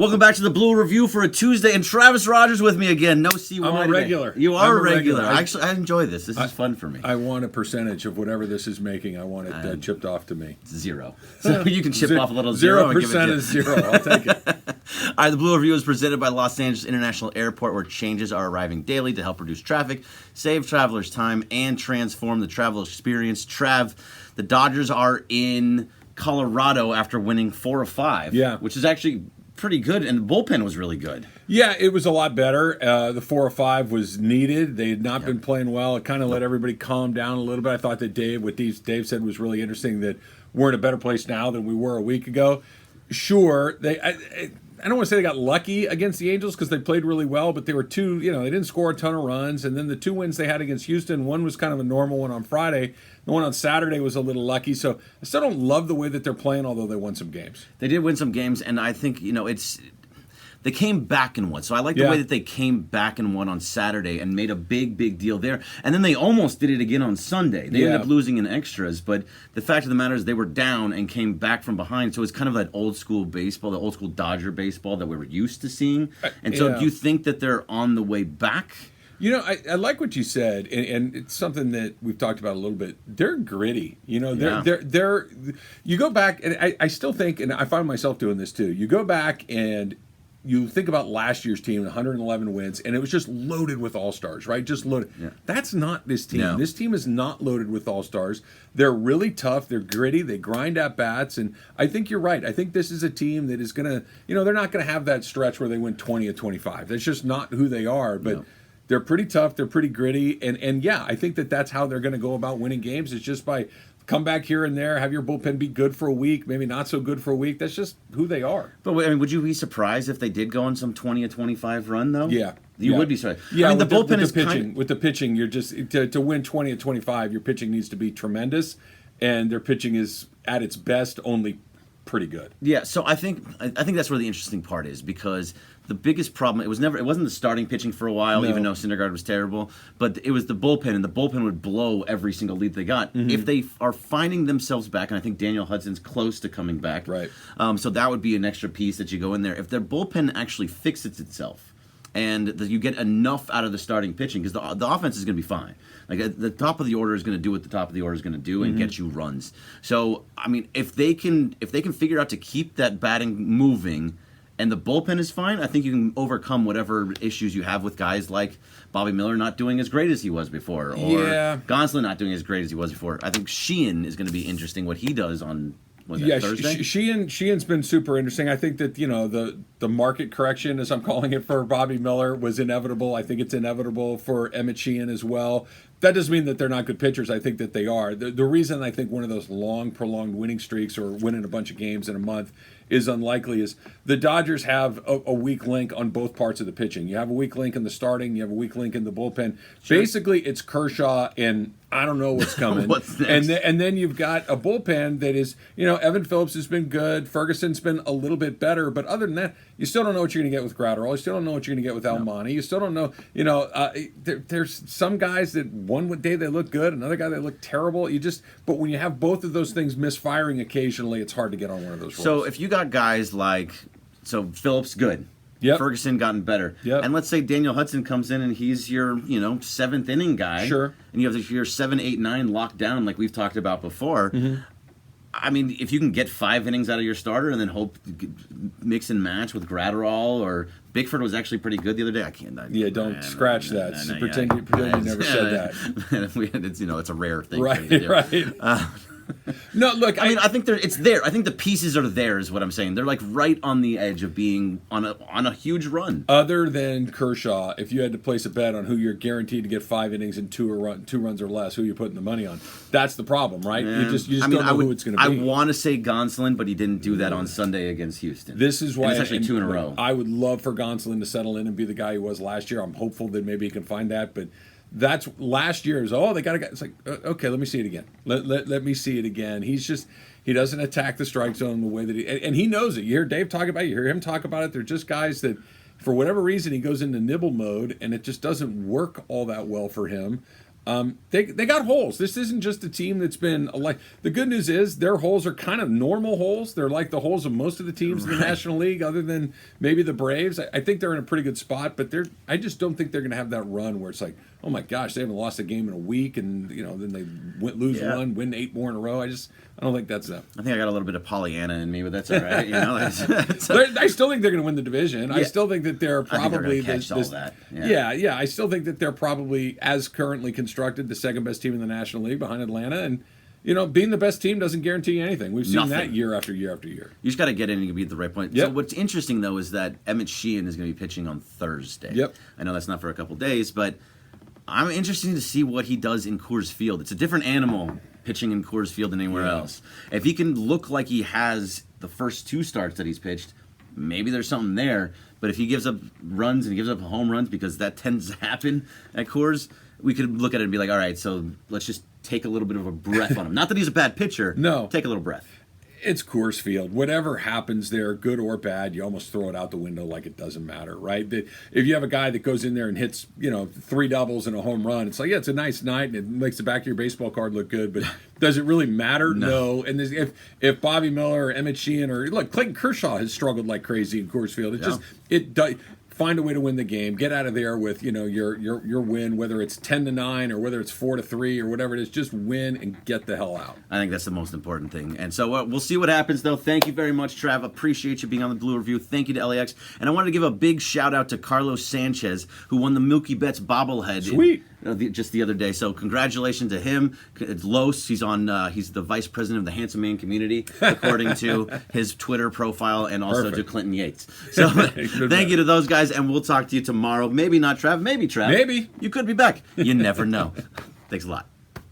Welcome back to the Blue Review for a Tuesday, and Travis Rogers with me again. No CY I'm a regular. Today. You are I'm a regular. I enjoy this. This is fun for me. I want a percentage of whatever this is making. I want it chipped off to me. 0. So you can chip off a little 0% is 0. I'll take it. All right, the Blue Review is presented by Los Angeles International Airport, where changes are arriving daily to help reduce traffic, save travelers time, and transform the travel experience. Trav, the Dodgers are in Colorado after winning 4 of 5, which is actually pretty good, and the bullpen was really good. Yeah, it was a lot better. The 4 of 5 was needed. They had not been playing well. It kind of let everybody calm down a little bit. I thought that what Dave said was really interesting, that we're in a better place now than we were a week ago. Sure, I don't want to say they got lucky against the Angels because they played really well, but they were they didn't score a ton of runs. And then the 2 wins they had against Houston, one was kind of a normal one on Friday. The one on Saturday was a little lucky. So I still don't love the way that they're playing, although they won some games. They did win some games, and I think, they came back and won. So I like the way that they came back and won on Saturday and made a big deal there. And then they almost did it again on Sunday. They ended up losing in extras, but the fact of the matter is they were down and came back from behind. So it's kind of that old school baseball, the old school Dodger baseball that we were used to seeing. And so do you think that they're on the way back? I like what you said, and it's something that we've talked about a little bit. They're gritty. They're you go back, and I still think, and I find myself doing this too. You go back and you think about last year's team, 111 wins, and it was just loaded with all-stars, right? Just loaded. Yeah. That's not this team. No. This team is not loaded with all-stars. They're really tough. They're gritty. They grind at bats, and I think you're right. I think this is a team that is going to, they're not going to have that stretch where they win 20 of 25. That's just not who they are, but they're pretty tough. They're pretty gritty, and I think that's how they're going to go about winning games. It's just by come back here and there, have your bullpen be good for a week, maybe not so good for a week. That's just who they are. But would you be surprised if they did go on some 20 or 25 run, though? Yeah. You would be surprised. Yeah, the bullpen is pitching. With the pitching, you're just to win 20 or 25, your pitching needs to be tremendous, and their pitching is at its best only pretty good. Yeah, so I think that's where the interesting part is, because the biggest problem, it wasn't the starting pitching for a while, even though Syndergaard was terrible, but it was the bullpen, and the bullpen would blow every single lead they got. Mm-hmm. If they are finding themselves back, and I think Daniel Hudson's close to coming back, right? So that would be an extra piece that you go in there. If their bullpen actually fixes itself, and you get enough out of the starting pitching, because the offense is going to be fine. Like the top of the order is going to do what the top of the order is going to do and get you runs. So I mean, if they can figure out to keep that batting moving, and the bullpen is fine, I think you can overcome whatever issues you have with guys like Bobby Miller not doing as great as he was before, or Gonsolin not doing as great as he was before. I think Sheehan is going to be interesting, what he does on Thursday? Sheehan's been super interesting. I think that the market correction, as I'm calling it, for Bobby Miller was inevitable. I think it's inevitable for Emmett Sheehan as well. That doesn't mean that they're not good pitchers. I think that they are. The reason I think one of those long, prolonged winning streaks or winning a bunch of games in a month is unlikely is the Dodgers have a weak link on both parts of the pitching. You have a weak link in the starting. You have a weak link in the bullpen. Sure. Basically, it's Kershaw and I don't know what's coming. What's next? And then you've got a bullpen that is, Evan Phillips has been good. Ferguson's been a little bit better. But other than that, you still don't know what you're going to get with Gratterall. You still don't know what you're going to get with Almonte. You still don't know, there's some guys that one day they look good, another guy they look terrible. But when you have both of those things misfiring occasionally, it's hard to get on one of those roles. So if you got guys like, Phillips, good. Yep. Ferguson gotten better. Yep. And let's say Daniel Hudson comes in and he's your, 7th inning guy. Sure. And you have your 7, 8, 9 locked down like we've talked about before. Mm-hmm. I mean, if you can get 5 innings out of your starter and then hope mix and match with Gratterall, or Bickford was actually pretty good the other day. Don't scratch that. Pretend you never said that. It's a rare thing. Right. No, look. I think it's there. I think the pieces are there, is what I'm saying. They're like right on the edge of being on a huge run. Other than Kershaw, if you had to place a bet on who you're guaranteed to get 5 innings and 2 runs or less, who you're putting the money on, that's the problem, right? You just don't know who it's going to be. I want to say Gonsolin, but he didn't do that on Sunday against Houston. This is why it's actually 2 in a row. I would love for Gonsolin to settle in and be the guy he was last year. I'm hopeful that maybe he can find that, but that's last year's. They got a guy. It's like, okay, let me see it again. Let me see it again. He doesn't attack the strike zone the way that and he knows it. You hear Dave talk about it. You hear him talk about it. They're just guys that, for whatever reason, he goes into nibble mode, and it just doesn't work all that well for him. They got holes. This isn't just a team that's been like. The good news is their holes are kind of normal holes. They're like the holes of most of the teams in the National League, other than maybe the Braves. I think they're in a pretty good spot, but I just don't think they're going to have that run where it's like, oh my gosh, they haven't lost a game in a week, and then they lose one, win 8 more in a row. I don't think that's them. I think I got a little bit of Pollyanna in me, but that's all right. I still think they're going to win the division. Yeah. I still think that they're probably that. Yeah. I still think that they're probably, as currently constructed, the second best team in the National League behind Atlanta. And being the best team doesn't guarantee you anything. We've seen that year after year after year. You just got to get in and be at the right point. Yep. So what's interesting though is that Emmett Sheehan is going to be pitching on Thursday. Yep. I know that's not for a couple days, but I'm interested to see what he does in Coors Field. It's a different animal pitching in Coors Field than anywhere else. If he can look like he has the first 2 starts that he's pitched, maybe there's something there. But if he gives up runs and he gives up home runs, because that tends to happen at Coors, we could look at it and be like, all right, so let's just take a little bit of a breath on him. Not that he's a bad pitcher. No. Take a little breath. It's Coors Field. Whatever happens there, good or bad, you almost throw it out the window like it doesn't matter, right? If you have a guy that goes in there and hits, 3 doubles and a home run, it's like, yeah, it's a nice night and it makes the back of your baseball card look good, but does it really matter? No. And if Bobby Miller or Emmett Sheehan or look, Clayton Kershaw has struggled like crazy in Coors Field. It does. Find a way to win the game. Get out of there with your win, whether it's 10-9 or whether it's 4-3 or whatever it is. Just win and get the hell out. I think that's the most important thing. And so we'll see what happens, though. Thank you very much, Trav. Appreciate you being on the Blue Review. Thank you to LAX. And I wanted to give a big shout out to Carlos Sanchez, who won the Mookie Betts bobblehead. Sweet. Just the other day. So congratulations to him. It's Los. He's the vice president of the Handsome Man community, according to his Twitter profile, and also to Clinton Yates. So thank you to those guys, and we'll talk to you tomorrow. Maybe not Trav. Maybe Trav. Maybe. You could be back. You never know. Thanks a lot.